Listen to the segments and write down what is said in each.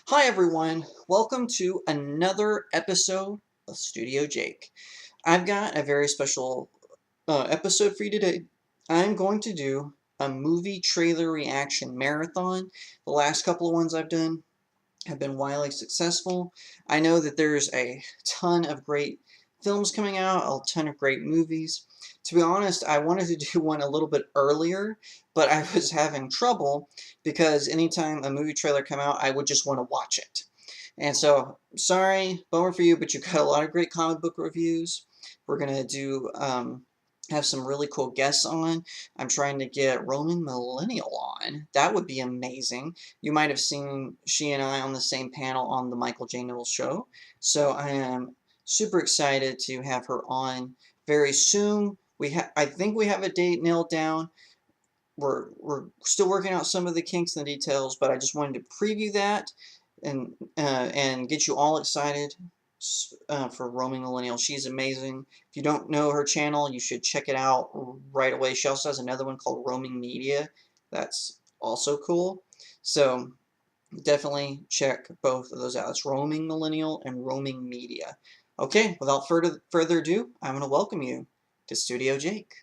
Hi everyone, welcome to another episode of Studio Jake. I've got a very special episode for you today. I'm going to do a movie trailer reaction marathon. The last couple of ones I've done have been wildly successful. I know that there's a ton of great films coming out, a ton of great movies. To be honest, I wanted to do one a little bit earlier, but I was having trouble because anytime a movie trailer came out, I would just want to watch it. And so, sorry, bummer for you, but you got a lot of great comic book reviews. We're going to do have some really cool guests on. I'm trying to get Roman Millennial on. That would be amazing. You might have seen she and I on the same panel on the Michael J. Knowles show. So I am super excited to have her on very soon. I think we have a date nailed down. We're still working out some of the kinks and the details, but I just wanted to preview that and get you all excited for Roaming Millennial. She's amazing. If you don't know her channel, you should check it out right away. She also has another one called Roaming Media. That's also cool. So definitely check both of those out. It's Roaming Millennial and Roaming Media. Okay, without further ado, I'm going to welcome you to Studio Jake.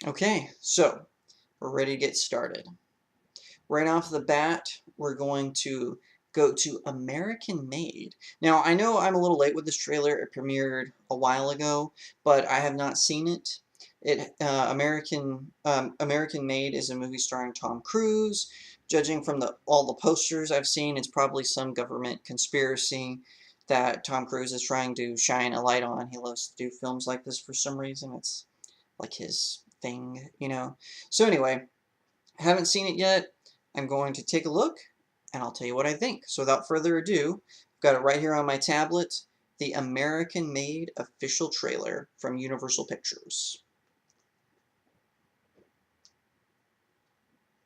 Okay, so we're ready to get started. Right off the bat, we're going to go to American Made. Now, I know I'm a little late with this trailer. It premiered a while ago, but I have not seen it. American Made is a movie starring Tom Cruise. Judging from all the posters I've seen, it's probably some government conspiracy that Tom Cruise is trying to shine a light on. He loves to do films like this for some reason. It's like his thing, you know. So anyway, haven't seen it yet. I'm going to take a look, and I'll tell you what I think. So without further ado, I've got it right here on my tablet, the American-made official trailer from Universal Pictures.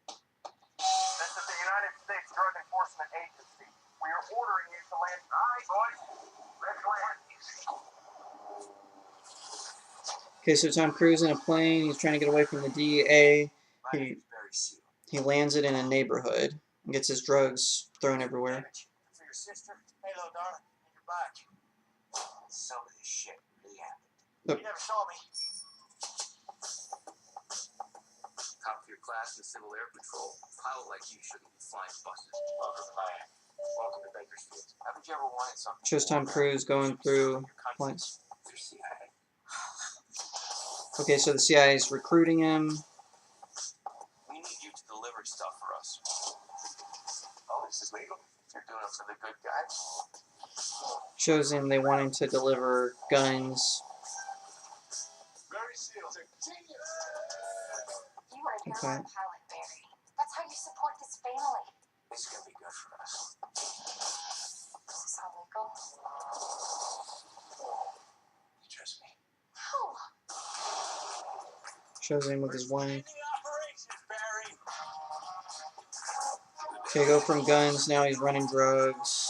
This is the United States Drug Enforcement Agency. We are ordering you to land. All right, boys. Let's land. Okay, so Tom Cruise in a plane. He's trying to get away from the DEA. He lands it in a neighborhood and gets his drugs thrown everywhere. For your sister? Hello, darling. You're back. Some of this shit really happened. You never saw me. Top of your class in Civil Air Patrol. A pilot like you shouldn't be flying buses. Welcome to Miami. Welcome to Bakersfield. Haven't you ever wanted something? Shows Tom Cruise going through points. Okay, so the CIA is recruiting him. We need you to deliver stuff for us. Oh, this is legal? You're doing it for the good guys? Shows him they want him to deliver guns. Very sealed. You are your own pilot, Barry. That's how you support this family. This is going to be good for us. Is this all legal? You trust me? No. Shows him with his wife. Operations, Barry. Okay, go from guns, now he's running drugs.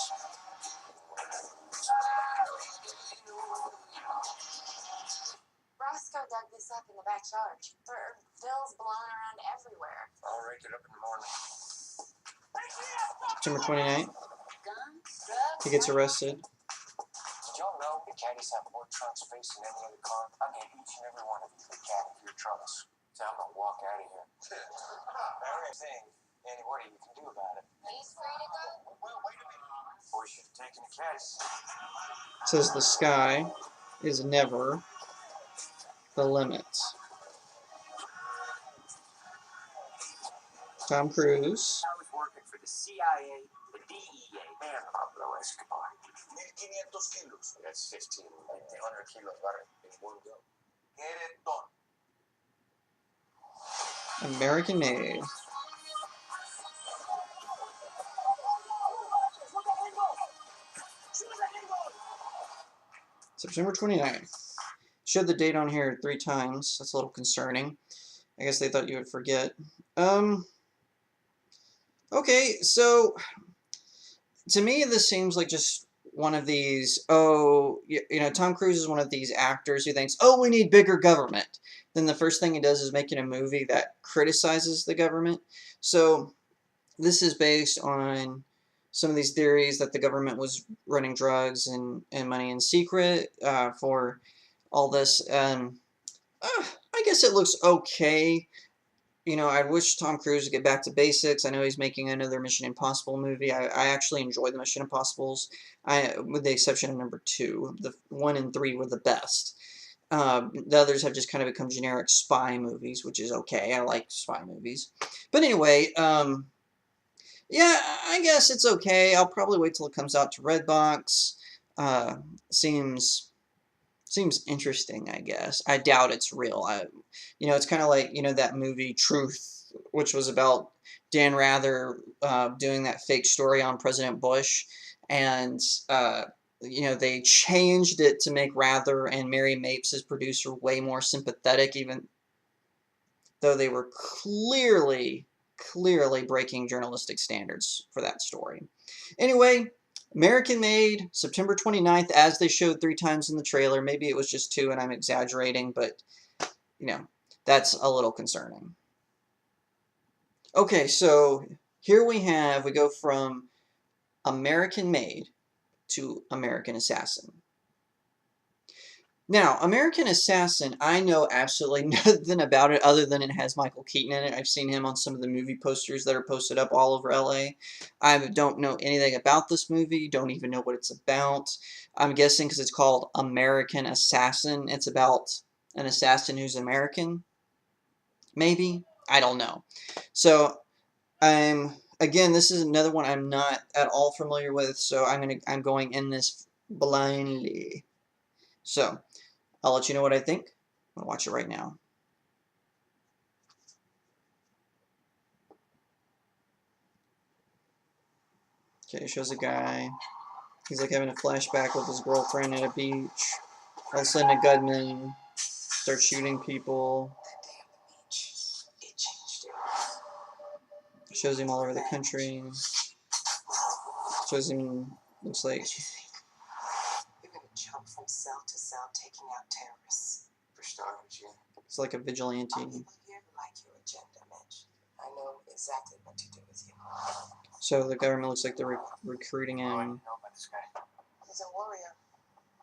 Roscoe dug this up in the backyard. There are bills blowing around everywhere. I'll rake it up in the morning. September 29th, Guns, drugs, he gets arrested. Did y'all know the caddies have more trunks space than any other car? I gave each and every one of you a caddy for your trunks. So I'm gonna walk out of here. Barry, thing. Andy, what you can do about it? He's free to go. Well, wait a minute. Boy, should have taken the caddies. It says the sky is never the limit. Tom Cruise. I was working for the CIA, the DEA, Man, Pablo Escobar. 1,500 kilos. That's 1,500 kilos, right? In one go. Get it done. American Made. She was a hero. September 29th. Showed the date on here 3 times. That's a little concerning. I guess they thought you would forget. Okay, so to me, this seems like just one of these, Tom Cruise is one of these actors who thinks, oh, we need bigger government. Then the first thing he does is making a movie that criticizes the government. So this is based on some of these theories that the government was running drugs and money in secret for all this. I guess it looks okay. I wish Tom Cruise would get back to basics. I know he's making another Mission Impossible movie. I actually enjoy the Mission Impossibles, with the exception of number 2. The 1 and 3 were the best. The others have just kind of become generic spy movies, which is okay. I like spy movies. But anyway, yeah, I guess it's okay. I'll probably wait till it comes out to Redbox. Seems interesting, I guess. I doubt it's real. It's kind of like, that movie Truth, which was about Dan Rather doing that fake story on President Bush, and they changed it to make Rather and Mary Mapes, his producer, way more sympathetic, even though they were clearly breaking journalistic standards for that story. Anyway, American Made, September 29th, as they showed 3 times in the trailer. Maybe it was just 2 and I'm exaggerating, but, that's a little concerning. Okay, so here we go from American Made to American Assassin. Now, American Assassin, I know absolutely nothing about it other than it has Michael Keaton in it. I've seen him on some of the movie posters that are posted up all over LA. I don't know anything about this movie, don't even know what it's about. I'm guessing because it's called American Assassin, it's about an assassin who's American. Maybe? I don't know. So, again, this is another one I'm not at all familiar with, so I'm going in this blindly. So, I'll let you know what I think. I'm going to watch it right now. Okay, it shows a guy. He's like having a flashback with his girlfriend at a beach. All of a sudden a gunman starts shooting people. Shows him all over the country. Shows him, looks like... You're gonna jump from cell to cell taking out terrorists. For starting, Jim. It's like a vigilante. People here like your agenda, Mitch. I know exactly what to do with you. So the government looks like they're recruiting him. I know about this guy. He's a warrior.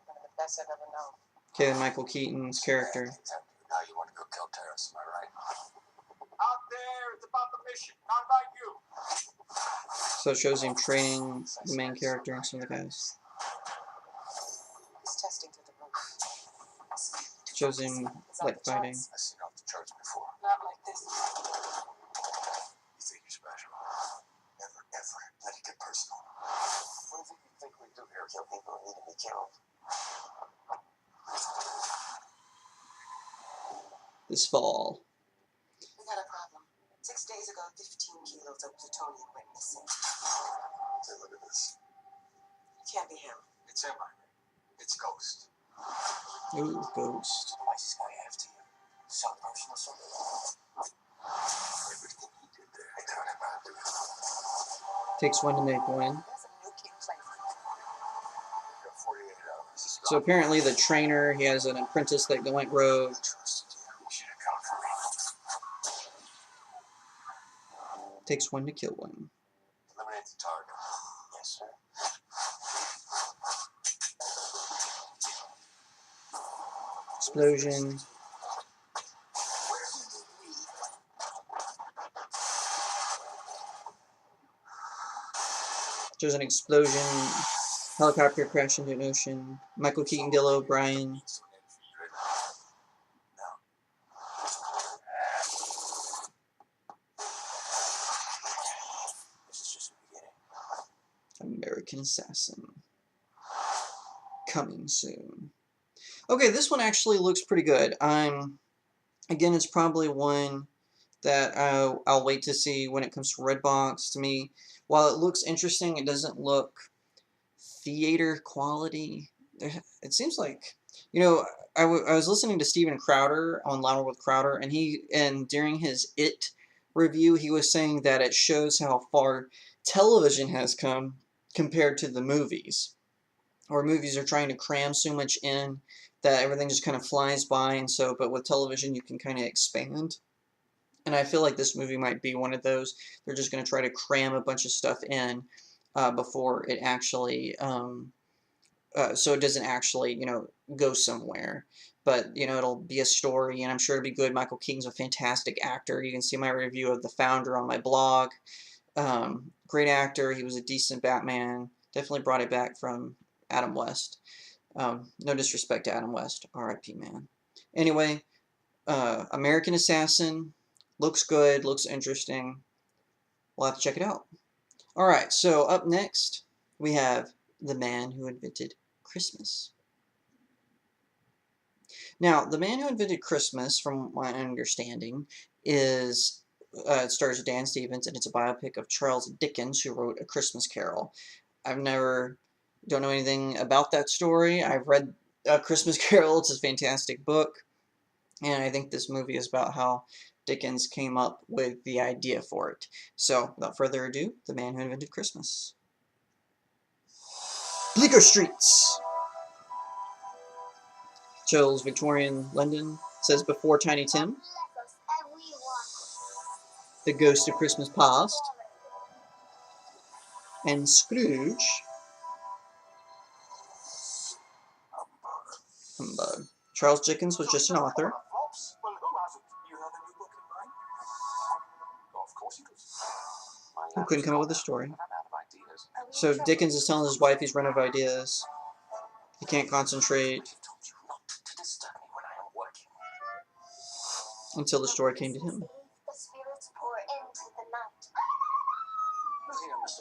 One of the best I've ever known. Okay, Michael Keaton's character. Now you want to go kill terrorists, am I right? Out there, it's about the mission, not about you. So it shows him training the main character and some of the guys. He's testing through the roof. Shows him, like, fighting. I've seen off the charts before. Not like this. You think you're special? Never, ever let it get personal. What do you think we do here? Kill people who need to be killed. This fall. We got a problem. 6 days ago, 15 kilos of plutonium went missing. Say, look at this. It can't be him. It's him, Irie. It's Ghost. Ooh, Ghost. Why is this guy after you? Some personal something? Everything he did there, I thought about doing. Takes one to make one. There's a new kid playing. You got 48 hours. So apparently the trainer, he has an apprentice that went rogue. I trusted you. You should have come for me. Takes one to kill one. Eliminate the target. Yes, sir. Explosion. There's an explosion. Helicopter crash into an ocean. Michael Keaton, Bill O'Brien. American Assassin. Coming soon. Okay, this one actually looks pretty good. Again, it's probably one that I'll wait to see when it comes to Redbox. To me, while it looks interesting, it doesn't look theater quality. it seems like, you know, I was listening to Steven Crowder on Louder with Crowder, and during his It review, he was saying that it shows how far television has come compared to the movies, or movies are trying to cram so much in that everything just kind of flies by, and so, but with television you can kind of expand. And I feel like this movie might be one of those. They're just going to try to cram a bunch of stuff in before it actually, so it doesn't actually, go somewhere. But, it'll be a story, and I'm sure it'll be good. Michael Keaton's a fantastic actor. You can see my review of The Founder on my blog. Great actor. He was a decent Batman. Definitely brought it back from Adam West. No disrespect to Adam West. R.I.P. man. Anyway, American Assassin. Looks good. Looks interesting. We'll have to check it out. Alright, so up next, we have The Man Who Invented Christmas. Now, The Man Who Invented Christmas, from my understanding, it stars Dan Stevens, and it's a biopic of Charles Dickens, who wrote A Christmas Carol. Don't know anything about that story. I've read A Christmas Carol. It's a fantastic book, and I think this movie is about how Dickens came up with the idea for it. So, without further ado, The Man Who Invented Christmas. Bleecker Streets. Chills Victorian London says before Tiny Tim. The Ghost of Christmas Past. And Scrooge. Humbug. Charles Dickens was just an author. Who couldn't come up with a story. So Dickens is telling his wife he's run out of ideas. He can't concentrate until the story came to him.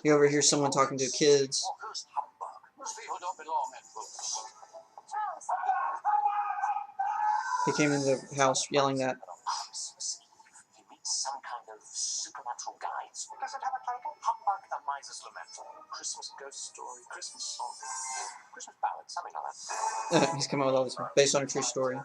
You overhear someone talking to kids. He came into the house yelling that. Some kind of supernatural guides. Does it have a title? Humbug, A Miser's Lament. Christmas ghost story, Christmas song, Christmas ballad, something like that. He's come up with all this based on a true story. Shut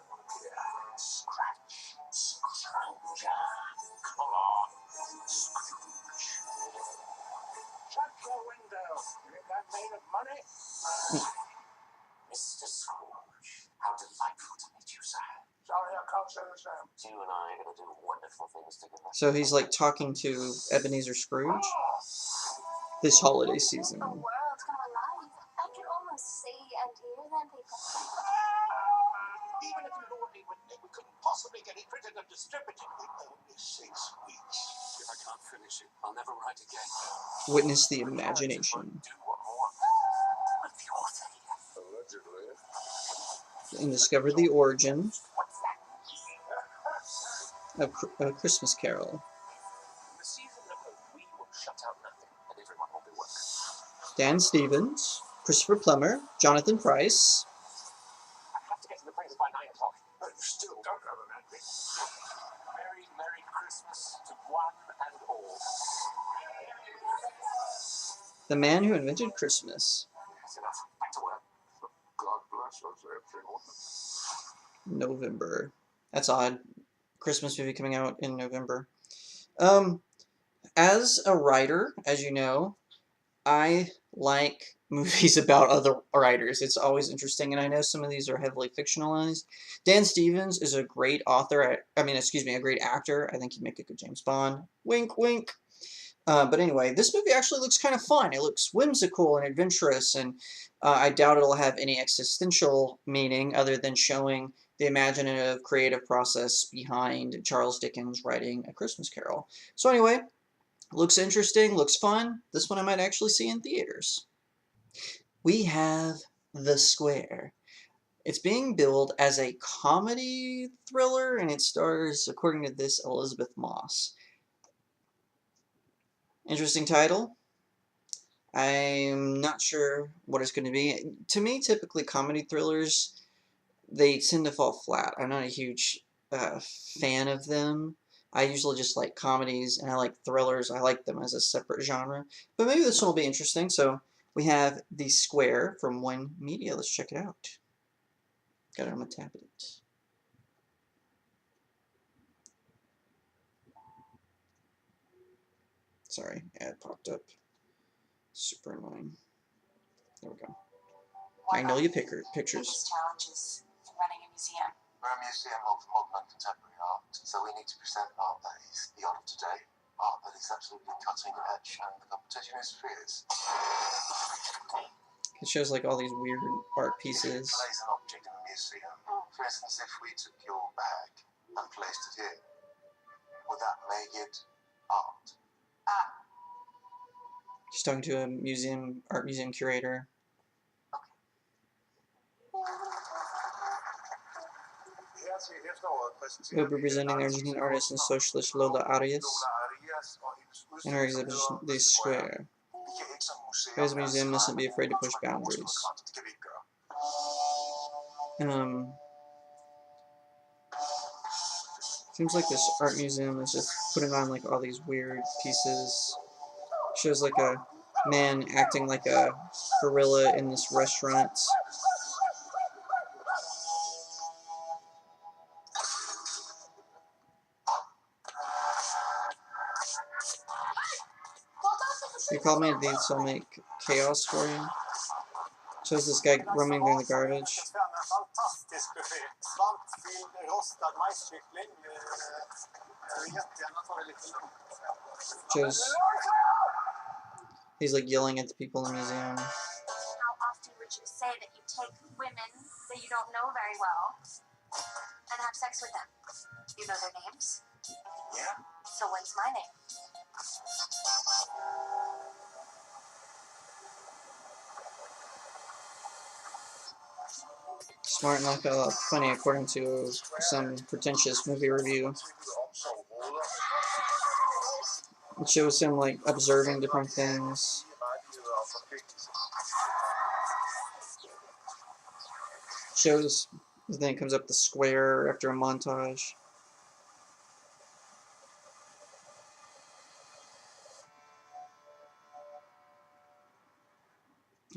your window. You think I'm made of money? Mr. Scrooge, how delightful to meet you, sir. Sorry, I can't say the same. You and I are going to do wonderful things together. So he's like talking to Ebenezer Scrooge this holiday season. The world come alive. I can almost see and hear them, people. Even if you lured me with it, we couldn't possibly get it printed and distributed. Only 6 weeks. If I can't finish it, I'll never write again. Witness the imagination. Do what more? With the author here. Allegedly. And discover the origin of A Christmas Carol. The season of hope, we will shut out nothing, and everyone will be welcome. Dan Stevens, Christopher Plummer, Jonathan Pryce. I have to get to the printers by 9 o'clock. But you still don't have an ending. Merry, Merry Christmas to one and all. The Man Who Invented Christmas. That's enough. Back to work. God bless us, everyone. November. That's odd. Christmas movie coming out in November. As a writer, as you know, I like movies about other writers. It's always interesting, and I know some of these are heavily fictionalized. Dan Stevens is a great author. A great actor. I think he'd make a good James Bond. Wink, wink. But anyway, this movie actually looks kind of fun. It looks whimsical and adventurous, and I doubt it'll have any existential meaning other than showing the imaginative, creative process behind Charles Dickens writing A Christmas Carol. So anyway, looks interesting, looks fun. This one I might actually see in theaters. We have The Square. It's being billed as a comedy thriller, and it stars, according to this, Elizabeth Moss. Interesting title. I'm not sure what it's going to be. To me, typically comedy thrillers, they tend to fall flat. I'm not a huge fan of them. I usually just like comedies, and I like thrillers. I like them as a separate genre. But maybe this one will be interesting. So We have the square from One Media. Let's check it out. Got it on my tablet. Sorry, ad popped up. Super annoying. There we go. Magnolia Pictures. Biggest challenges in running a museum. We're a museum of modern and contemporary art, so we need to present art that is the art of today, art that is absolutely cutting edge, and the competition is fierce. It shows like all these weird art pieces. Place an object in a museum. For instance, if we took your bag and placed it here, would that make it art? She's talking to a art museum curator. We'll be presenting Argentine artist and socialist Lola Arias in her exhibition, The Square. Because the museum mustn't be afraid to push boundaries. Seems like this art museum is just putting on like all these weird pieces. Shows like a man acting like a gorilla in this restaurant. You called me, these will make chaos for you. Shows this guy roaming through the garbage. Shows he's like yelling at the people in the museum. How often would you say that you take women that you don't know very well and have sex with them? You know their names? Yeah. So what's my name? Smart enough, funny according to some pretentious movie review. It shows him like observing different things. Shows, then it comes up the square after a montage.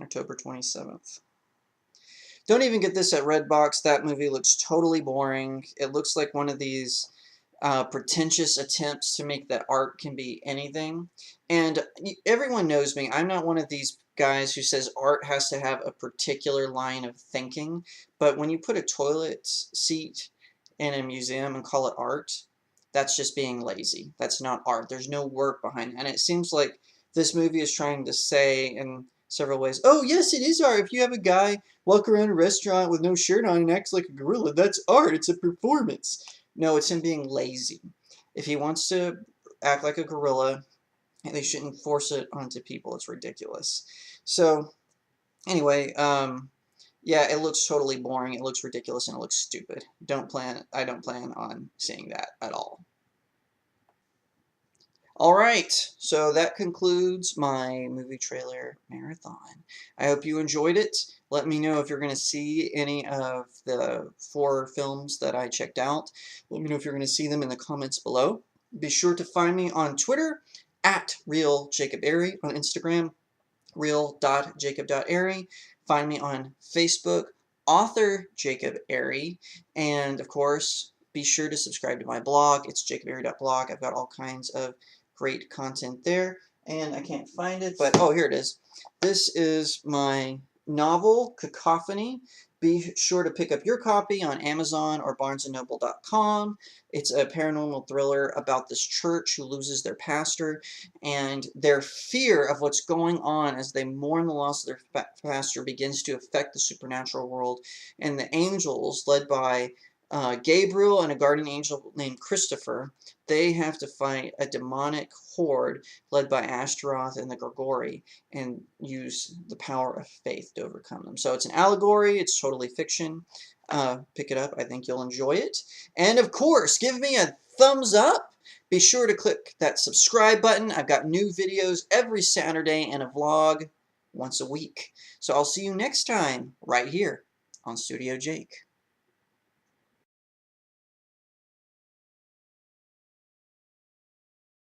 October 27th. Don't even get this at Redbox. That movie looks totally boring. It looks like one of these pretentious attempts to make that art can be anything. And everyone knows me. I'm not one of these guys who says art has to have a particular line of thinking. But when you put a toilet seat in a museum and call it art, that's just being lazy. That's not art. There's no work behind it. And it seems like this movie is trying to say in several ways, oh yes, it is art. If you have a guy walk around a restaurant with no shirt on and acts like a gorilla, that's art. It's a performance. No, it's him being lazy. If he wants to act like a gorilla, they shouldn't force it onto people. It's ridiculous. So, anyway, yeah, it looks totally boring. It looks ridiculous and it looks stupid. I don't plan on seeing that at all. Alright, so that concludes my movie trailer marathon. I hope you enjoyed it. Let me know if you're going to see any of the 4 films that I checked out. Let me know if you're going to see them in the comments below. Be sure to find me on Twitter, at RealJacobAiry, on Instagram, real.jacob.airy. Find me on Facebook, author Jacob Airy, and of course, be sure to subscribe to my blog. It's jacobairy.blog. I've got all kinds of great content there, and I can't find it, but oh, here it is. This is my novel, Cacophony. Be sure to pick up your copy on Amazon or barnesandnoble.com. It's a paranormal thriller about this church who loses their pastor, and their fear of what's going on as they mourn the loss of their pastor begins to affect the supernatural world, and the angels, led by Gabriel and a guardian angel named Christopher, they have to fight a demonic horde led by Ashtaroth and the Grigori and use the power of faith to overcome them. So it's an allegory. It's totally fiction. Pick it up. I think you'll enjoy it. And of course, give me a thumbs up. Be sure to click that subscribe button. I've got new videos every Saturday and a vlog once a week. So I'll see you next time right here on Studio Jake.